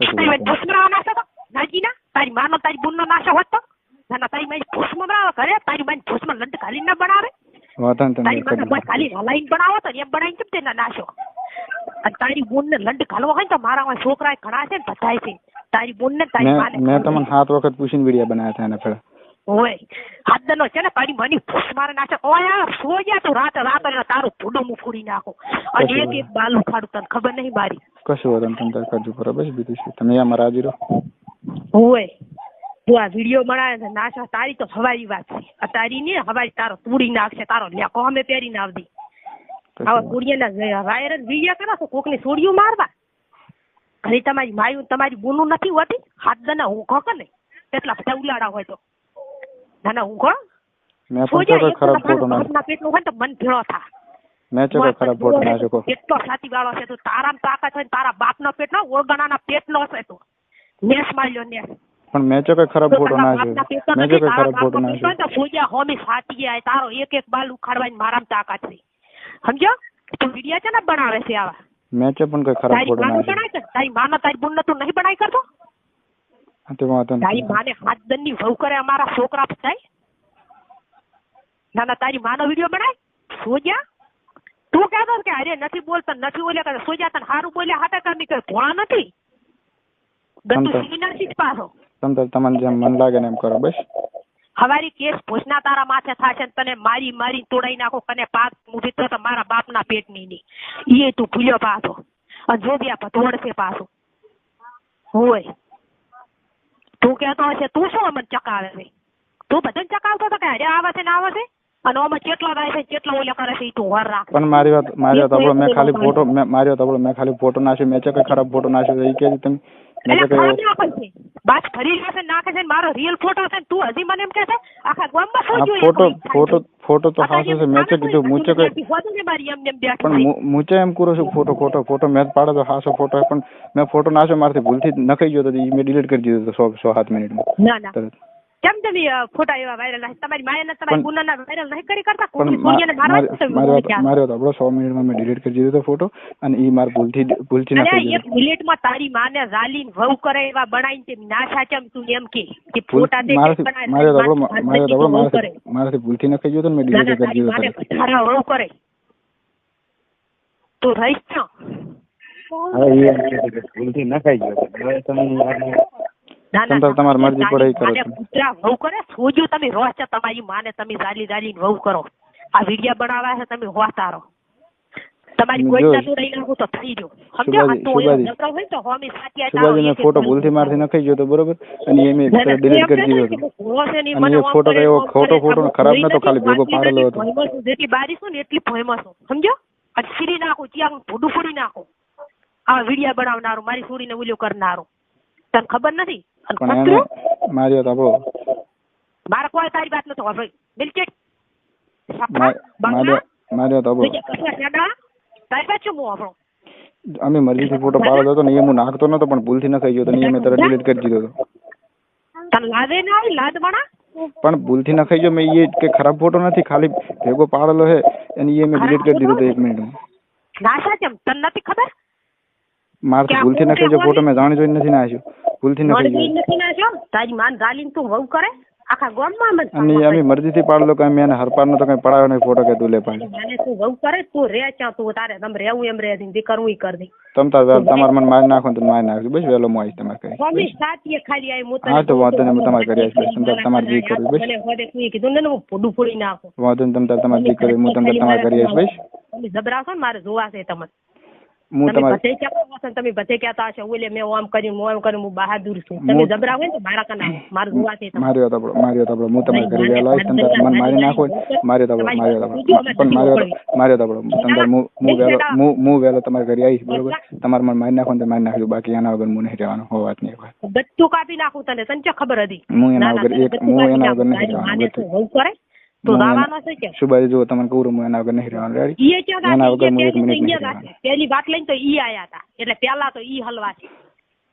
ભૂસમરાવા નાખો તો નાજીના તારી માનો તારી બુનનો નાશો હોત તો ના તારી મારી ભૂસમરાવા કરે તારી મારી ભૂસમાં લંડ ખાલી ના બનાવે તારી માને કોઈ ખાલી હલાઈને બનાવો તો એમ બનાવીને કેમ તેના નાશો અને તારી બુનને લંડ ઘાલવો હોય તો મારા છોકરા ઘણા છે ને બધાય છે તારી બુનને તારી માને મેં તમને 7 વખત પૂછીને વિડિયો બનાવ્યા હતા એને ફેર ઓય હાથનો છે ને તારી મની ભૂસ મારે નાખે ઓય સોજા તું રાત તારું ભૂડું હું ફૂડી નાખો અને એક બાલ ઉખાડું તને ખબર નહીં મારી કશું વાંધો નહીં તમે કરજો બરાબર છે બીજું શું તમે અમારા હાજર ઓય તું આ વિડીયો બનાવે છે નાશા તારી તો હવારી વાત છે તારી ને હવારી તારો તૂડી નાખશે તારો લેકો અમે પહેરીને આવતી આવા કુડિયાના વાયરલ વિડીયો કરો છો કોકની સોડિયું મારવા ઘરે તમારી માયું તમારી બુનું નથી હોતી હાથ દના ઊંઘો કે નહીં કેટલા બધા ઉલાડા હોય તો ના ઊંઘો મેં પણ તો ખરાબ ફોટો ના પેટનું હોય તો મન ભેળો થા મેં તો ખરાબ ફોટો ના શકો એટલો સાચી વાળો છે તું તારામ તાકાત હોય તારા બાપનો પેટ નો ઓરગણાના પેટનો છે તું નેસ માર્યો નેસ પણ મેં તો ખરાબ ફોટો ના છે મેં તો ખરાબ ફોટો ના છે તો પૂજા હોમી સાચી જાય તારો એક એક બાલ ઉખાડવાની મારામ તાકાત છે સમજો તું વિડિયા છે ને બનાવે છે આવા મેં તો પણ કોઈ ખરાબ ફોટો ના છે તારી માનો તારી બુન તું નહીં બનાવી કરતો તારી માને હાથ દનની વહુ કરે અમારા છોકરા થાય ના તારી માનો વિડીયો બનાય સોજા તું કહેતો કે અરે નથી બોલતા નથી બોલ્યા કરે સોજા તને સારું બોલ્યા હાટા કામ કરે ભોળા નથી ગતું સીના સીટ પાછો તમને જેમ મન લાગે ને એમ કરો બસ હવારી કેસ ભોજના તારા માથે થાશે ને તને મારી મારી તોડાઈ નાખો કને પાક મૂકી તો મારા બાપના પેટની ની એ તું ભૂલ્યો પાછો અને જોબિયા પતોડ છે પાછો હોય તું કહેતો હશે તું શું અમને ચકાવે છે તું બધાને ચકાવતો હતો કે અરે આવે છે ને આવે છે અને આમાં કેટલો થાય છે કેટલો ઓલો કરે છે તું વર રાખ પણ મારી વાત આપણો મેં ખાલી ફોટો મેં ખાલી ફોટો નાખ્યો મેં કે ખરાબ ફોટો નાખ્યો એ કે તમે મેં કે બાસ ફરી છે નાખે છે મારો રિયલ ફોટો છે તું હજી મને એમ કહે છે આખા ગામમાં શું જોઈએ ફોટો તો હાસો છે મેં કીધું મૂચે પણ મૂચે એમ કરું છું ફોટો મેં પાડો તો હાસો ફોટો પણ મેં ફોટો નાખ્યો મારથી ભૂલથી નખાઈ ગયો તો એ મેં ડિલીટ કરી દીધો તો 6-7 મિનિટમાં ના કેમ તમે ફોટા એવા વાયરલ થાય તમારી માયાના તમારી ગુનાના વાયરલ નહીં કરી કરતા કોઈ સોડિયાને મારવા માર્યો તો આપણો 100 મિનિટમાં મેં ડિલીટ કરી દીધો તો ફોટો અને એ માર ભૂલથી નખાઈ એક મિનિટમાં તારી માને રાલીન વહુ કરે એવા બનાવીને તે ના સાચમ તું એમ કે ફોટા દે મારાથી ભૂલથી નખાઈ ગયો તો મેં ડિલીટ કરી દીધો માને તારા વહુ કરે તો રહીશ છો હવે એ ભૂલથી નખાઈ ગયો તમે તમારી મરજી પડે કરો કૂતરા વહુ કરે સોજો તમે રોજ છે તમારી માને તમે રાલી વહુ કરો આ વિડિયા બનાવવા છે તમે હોતારો તમારી કોઈ ના તોડાઈ નાખો તો થઈ ગયો સમજો આ તો નકરા હોય તો હોમી સાચી આ સુબાજી નો ફોટો ભૂલથી મારથી નખાઈ ગયો તો બરોબર અને એ મેં ડિલીટ કરી દીધો અને એ ફોટો એવો ખોટો ફોટો ખરાબ નતો ખાલી ભેગો પાડેલો હતો જેટલી બારી છું ને એટલી ફેમસ છું સમજો આ છીરી નાખો ત્યાં ભૂડું ફોડી નાખો આ વિડિયા બનાવનારો મારી છોડીને ઉલ્યો કરનારો તને ખબર નથી માર્યો તો મારા કોઈ તારી વાત નતો હવે બિલકુલ માર્યો તો તારી વાત શું હું આપણો અમે મરજીથી ફોટો પાડો હતો ને એ હું નાખતો નતો પણ ભૂલથી નખાઈ ગયો તો ને મેં તરત ડિલીટ કરી દીધો હતો તને લાદે ના આવી લાદ બના પણ ભૂલથી નખાઈ ગયો મેં એ કે ખરાબ ફોટો નથી ખાલી ભેગો પાડેલો હે અને એ મેં ડિલીટ કરી દીધો તો 1 મિનિટમાં નાશા કેમ તને નથી ખબર મારથી ભૂલથી નખાઈ ગયો ફોટો મેં જાણી જોઈને નથી નાખ્યો ભૂલથી નખાઈ ગયો તારી માન રાલીન તું વહુ કરે આખા ગામમાં અને અમે મરજીથી પાડલો કે મેં હરપારનો તો કઈ પડાયો નહીં ફોટો કે તું લે પાડી મને તું વહુ કરે તું રે ચા તું તારે તમ રહેવું એમ રે દી કરવું ઈ કર દે તમાર મન મારી નાખો તો મારી નાખજો બસ વેલો હું આવીશ તમારે કરી મમ્મી સાચી ખાલી આવી હું હા તો વાંધો નહીં હું તમારે કરી આવીશ તમારે જે કરવું બસ મને હોદે તું કીધું ને હું ફોડું ફોડી નાખો વાંધો નહીં તમારે જે કરવું હું તમારે કરી આવીશ બસ તમે જબરાશો ને મારે જોવા છે તમને હું તમારે તમે બધે કહેતા હશો ઓલે મેં ઓમ કર્યું હું બહાદુર છું તમે જબરા હોય ને મારા કના મારું જોવા છે માર્યો તો હું તમારે કરી વેલો આવીશ તમે મન મારી નાખો માર્યો તો પણ માર્યો તો તમે હું વેલો તમારે કરી આવીશ બરોબર તમારે મન મારી નાખો ને મારી નાખજો બાકી એના વગર હું નહીં રહેવાનું હો વાત નહીં બધું કાપી નાખું તને તને ખબર હતી હું એના વગર નહીં રહેવાનું તો દાવાનો છે કે સુબાજી જો તમને કહું હું એના વગર નહીં રહેવાનું રેડી એના વગર હું 1 મિનિટ નહીં પેલી વાત લઈને તો ઈ આયા હતા એટલે પેલા તો ઈ હલવા છે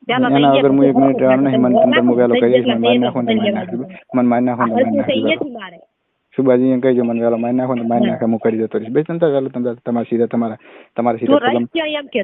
એના વગર હું 1 મિનિટ રહેવાનું નહીં મને તમને વેલો કરી મને મારી નાખો ને મારી નાખજો મને મારી નાખો ને મારી નાખજો સુબાજી એમ કહીજો મને વેલો મારી નાખો ને મારી નાખે હું કરી જતો રહીશ બે તંત્ર વેલો તમારા સીધા તમારા સીધા એમ કે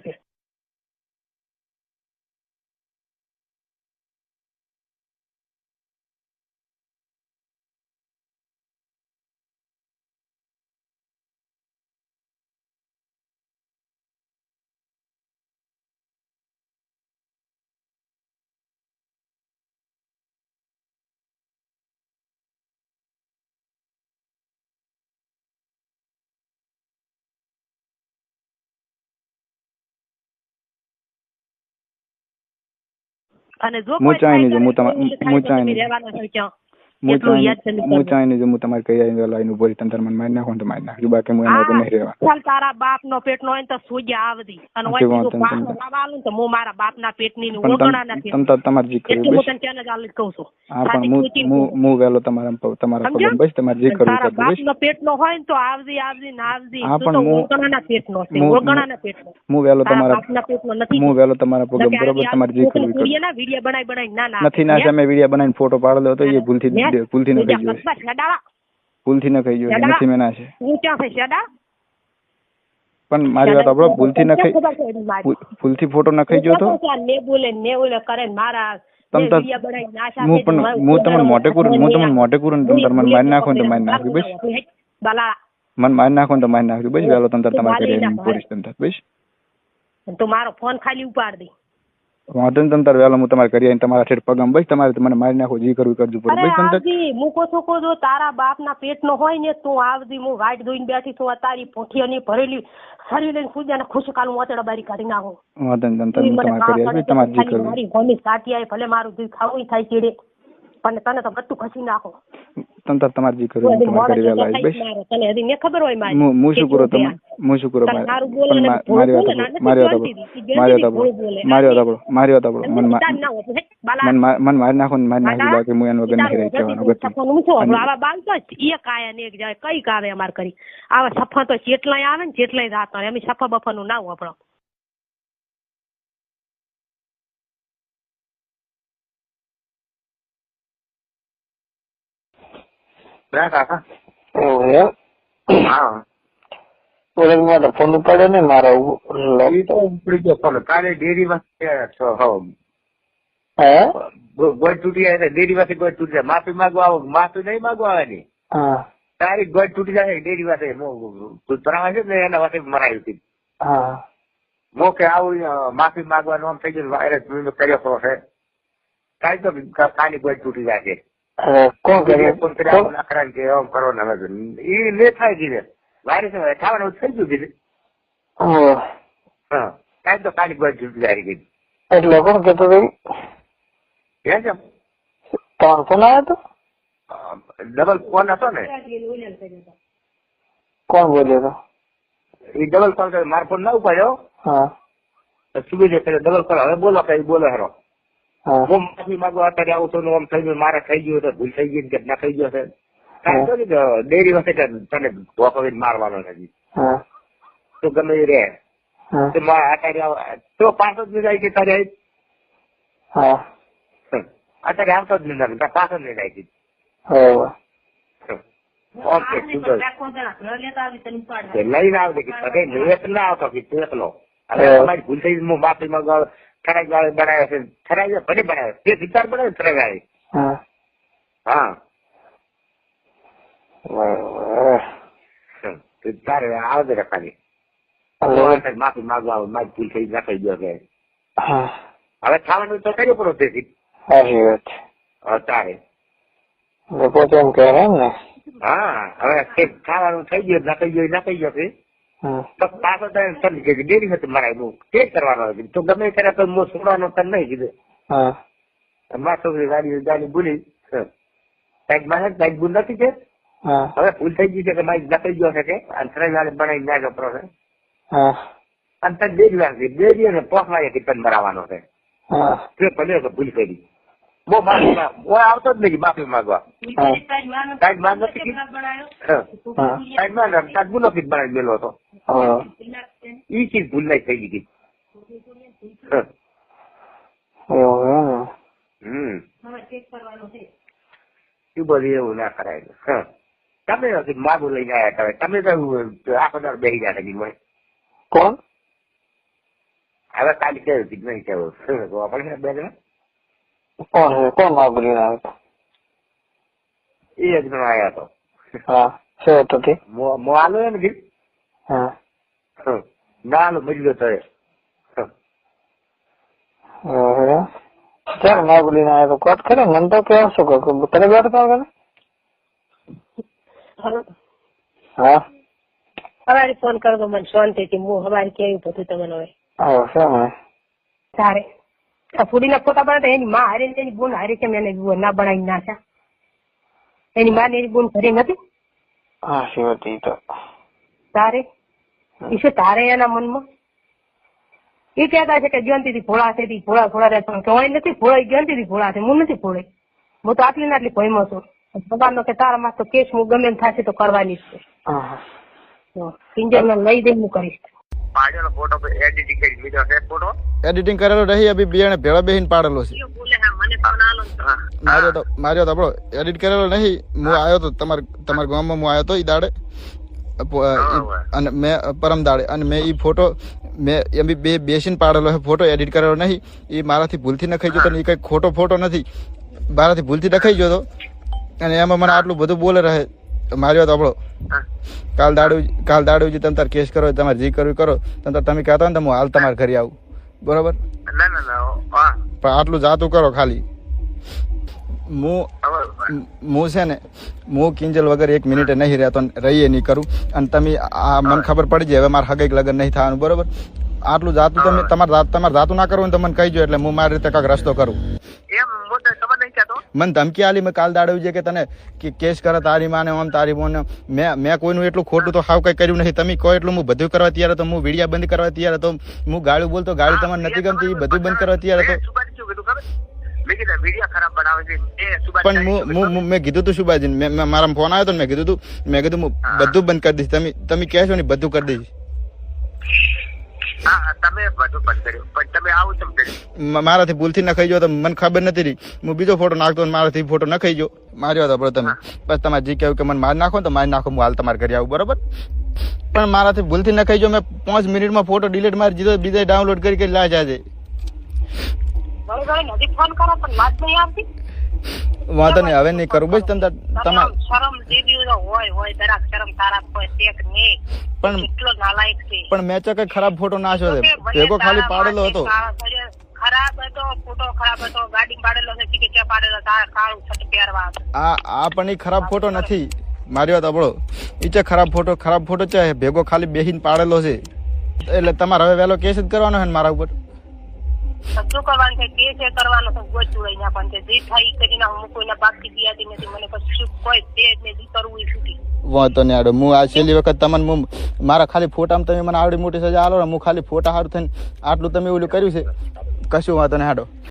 અને જો હું ચાઈ નહીં હું ચાઈ નહીં રહેવાના છો ક્યાં હું એટલું યાદ તમે ચાઈ નહીં હું તમારે કઈ આવી લાઈન ઉભો રહી તંત્ર મને મારી નાખો તો મારી નાખજો બાકી હું એના વગર નહીં રહેવા ચાલ તારા બાપ નો પેટ નો હોય તો સૂજ્યા આવતી અને હોય તો હું મારા બાપ ના પેટ ની ઓગણા નથી તમ તમારે જી કર્યું હું તને ક્યાં ચાલુ કહું છું હા પણ હું વેલો તમારા પગમ બસ તમારે જી કરવું તારા બાપ નો પેટ નો હોય ને તો આવજી ના આવજી તું તો ઓગણા ના પેટ નો છે ઓગણા ના પેટ નો હું વેલો તમારા બાપ ના પેટ નો નથી હું વેલો તમારા પગમ બરોબર તમારે જી કરવું વિડિયો બનાવી ના નથી ના તમે વિડિયો બનાવીને ફોટો પાડેલો હતો એ ભૂલથી ન કહી ગયો ભૂલથી ન કહી ગયો નથી મેં ના છે હું ક્યાં છે શેડા પણ મારી વાત આપણો ભૂલથી ન કહી ભૂલથી ફોટો ન કહી ગયો તો ને બોલે કરે મારા હું તમને મોટે કરું તમે મને મારી નાખો ને તો મારી નાખ્યું બસ મને મારી નાખો ને તો મારી નાખ્યું બસ વેલો તંત્ર તમારે કરી પોલીસ તંત્ર બસ તું મારો ફોન ખાલી ઉપાડ દે વાંધો ને તંત્ર વેલો હું તમારે કરી તમારા ઠેઠ પગમ બસ તમારે મને મારી નાખો જી કરવું કરજો બસ તંત્ર મૂકો છો જો તારા બાપ ના પેટ નો હોય ને તું આવજી હું વાઈટ ધોઈને બેઠી છું તારી પોઠીઓની ભરેલી શરીર લઈને પૂજા ને ખુશ કાલ મોતેડા બારી કાઢી નાખો વાંધો ને તંત્ર તમારે કરી તમારે જી કરવું મારી ભમી સાટી આવે ભલે મારું દૂધ ખાવું થાય ચીડે પણ તને તો બધું ખસી નાખો તંત્ર તમારે જી કરવું તમારે કરી વેલા બસ તને હજી ને ખબર હોય મારી હું શું કરું તમે હું શું કરું મારી વાત આપણો મન મારી નાખો ને મારી નાખી બાકી હું એનો વગર નહીં રહી જવાનું આવા બાલ તો એક આયા ને એક જાય કઈ કાવે અમાર કરી આવા સફા તો જેટલાય આવે ને જેટલાય રાત એમ સફા બફા નું ના આપણો ફોન ઉપાડે ને મારો કાલે ડેરી ગોળ તૂટી જાય ડેરી પાસે ગોળ તૂટી જાય માફી માંગવા આવો માફી નહીં માંગવા આવવાની તારી ગોળ તૂટી જાય ડેરી પાસે તરાવા છે ને એના પાસે મરાયું હતી મોકે આવું માફી માંગવાનું આમ થઈ ગયું વાયરસ કર્યો કરો છે કાંઈ તો કાની ગોળ તૂટી જાય છે કરો ને એ લે થાય છે વાયરસ ખાવાનું થઈ ગયું કીધું હા કાંઈ તો કાની ગોળ તૂટી જાય કીધું એટલે કોણ કેતો ભાઈ તમારો ફોન આવ્યો હતો ડબલ ફોન હતો ને કોણ બોલ્યો હતો એ ડબલ કોલ કર્યો મારો ફોન ના ઉપાડ્યો સુબી ડબલ કોલ હવે બોલો કઈ બોલો હેરો હું માફી માંગવા અત્યારે આવું છું આમ થઈ ગયું મારે થઈ ગયું ભૂલ થઈ ગઈ કે ના થઈ ગયો છે કાંઈ તો ડેરી વખતે તને ધોકો મારવાનો નથી તો ગમે એ રે અત્યારે તો 5 જ જાય છે તારે અત્યારે આવતો જ નહીં પાછો નહીં જાય છે ઓકે લઈને આવજે કે ના આવતો કે એકલો હવે તમારી ભૂલ થઈ હું માફી માંગવા ખરાબ ગાળે બનાવ્યો છે ખરાબ ભલે બનાવ્યો તે વિચાર બનાવે ખરાબ ગાળે હા તારે આવજે રે ખાલી માફી માંગવા મારી ભૂલ થઈ ના થઈ ગયો કે હવે ખાવાનું તો કર્યો પડો તેથી તારે પોતે એમ કહે ને હા હવે ખાવાનું થઈ ગયું ના થઈ ગયો છે તો પાછો તને ડેરી નથી મરાય હું તે કરવાનો તો ગમે ત્યારે તો હું છોડવાનો તને નહીં કીધું મારા છોકરી ગાડી ભૂલી સાઈડ માં સાઈડ ભૂલ નથી છે હવે ભૂલ થઈ ગઈ છે કે મારી નકઈ ગયો છે કે અંતરાય બનાવી ના ગપરો છે અને તને ડેરી વાગી ડેરી અને પોખવાય કે તને મરાવાનો છે તે ભલે ભૂલ કરી બહુ માફી આવતો જ નહીં માફી માંગવા સાઈડ માં નથી સાઈડ માં ગુનો ફીટ બનાવી ગયેલો હતો ઈ ચીજ ભૂલ નહીં થઈ ગઈ શું બધું એવું ના કરાય તમે માગું લઈને આવ્યા તમે તો આખો દર બેસી ગયા હતા કોણ હવે કાલે કેવું હતું નહીં કેવું આપણે બે જણા કોણ માગું લઈને આવ્યો એ જ જણો આવ્યા હતો શું હતો તે મોલો ને ગીત નાલો મજલો તો ચાલ માગું લઈને આવ્યો તો કોટ કરે મને તો કેવું શું કહું તને બેઠો તો હા હવારે ફોન કરતો મને શાંતિથી હું હવારે કેવું બધું તમને હવે શું સારે ફૂડીના ફોટા બનાવતા એની માં હારે એની બોન હારે છે એને ના બનાવી નાખ્યા. એની માં ને એની બોન ઘરે નથી. હા શિવતી તો તારે ઈશે તારે એના મનમાં એ કહેતા છે કે જયંતિ ભોળા છે ભોળા ભોળા રહે પણ કહેવાય નથી ભોળા જયંતિ ભોળા છે હું નથી ભોળાઈ. હું તો આટલી ને આટલી ભયમાં છું. સવારનો કે તારા માં તો કેસ હું ગમે એમ થશે તો કરવાની જ છે. પિંજર ને લઈ દઈ હું કરીશ. પાડેલો ફોટો એડિટિંગ કરી લીધો છે ફોટો એડિટિંગ કરેલો નહીં અભી બેને ભેળા બેહીને પાડેલો છે. માર્યો તો આપણો એડિટ કરેલો નહીં. હું આવ્યો તો તમારા ગામમાં હું આવ્યો તો ઈ દાડે અને મેં પરમ દાડે અને મેં ઈ ફોટો મેં એમ બે બેસીને પાડેલો છે ફોટો એડિટ કરેલો નહીં. એ મારાથી ભૂલથી નખાઈ ગયો તો એ કઈ ખોટો ફોટો નથી. મારાથી ભૂલથી નખાઈ ગયો તો અને એમાં મને આટલું બધું બોલે રહે. માર્યો તો આપણો કાલ દાડુ તમે તાર કેસ કરો તમારે જે કરવું કરો તમે કહેતા ને હું હાલ તમારે ઘરે આવું બરોબર. પણ આટલું જાતું કરો ખાલી. હું છે ને હું કિંજલ વગર 1 મિનિટે નહીં રહેતો રહીએ નહીં કરું. અને તમે આ મને ખબર પડી જાય હવે મારે હગેક લગન નહીં થવાનું બરોબર. આટલું જાતું તમે તમારે જાતું ના કરવું ને તો મને કહીજો એટલે હું મારી રીતે કાંઈક રસ્તો કરું. મને ધમકી આલી મેં કાલ દાડવી છે કે તને કેસ કરે તારી માને આમ તારી બોને મેં કોઈનું એટલું ખોટું તો હાવ કઈ કર્યું નથી. તમે કહો એટલું હું બધું કરવા તૈયાર હતો. હું વિડીયા બંધ કરવા તૈયાર હતો. હું ગાળું બોલતો ગાળી તમારે નથી ગમતી એ બધું બંધ કરવા તૈયાર હતો. પણ મેં કીધું તું સુભાજીને મારા ફોન આવ્યો તો મેં કીધું હું બધું બંધ કરી દઈશ. તમે કહેશો ને બધું કરી દઈશ. મારાથી ભૂલથી નખાઈ ગયો તો મને ખબર નથી રહી. હું બીજો ફોટો નાખતો મારાથી ફોટો નખાઈ ગયો. માર્યો હતો તમે બસ તમારે જે કહ્યું કે મને મારી નાખો તો મારી નાખો હું હાલ તમારે ઘરે આવું બરોબર. પણ મારાથી ભૂલથી નખાઈ ગયો. મેં 5 મિનિટમાં ફોટો ડિલીટ મારી દીધો. બીજા ડાઉનલોડ કરી લા જાજે. વાંધો નહીં હવે નહીં કરું બસ. પણ મેં કઈ ખરાબ ફોટો નાખ્યો છે ભેગો ખાલી પાડેલો હતો. આ પણ એ ખરાબ ફોટો નથી માર્યો હતો આપણો. એ છે ખરાબ ફોટો છે ભેગો ખાલી બેહીને પાડેલો છે. એટલે તમારે હવે વહેલો કેસ જ કરવાનો છે ને મારા ઉપર. બધું કરવાનું છે કેસ એ કરવાનો છે ગોચું નાખવાનું છે જે થાય કરીને હું કોઈના બાપથી દિયાતી નથી. મને કશું કોઈ દે જ નહીં કરવું એ છૂટી વાંધો નહીં આડો. હું આ છેલ્લી વખત તમને મારા ખાલી ફોટામાં તમે મને આવડી મોટી સજા આલો ને હું ખાલી ફોટા સારું થઈને આટલું તમે ઓલું કર્યું છે કશું વાંધો નહીં આડો.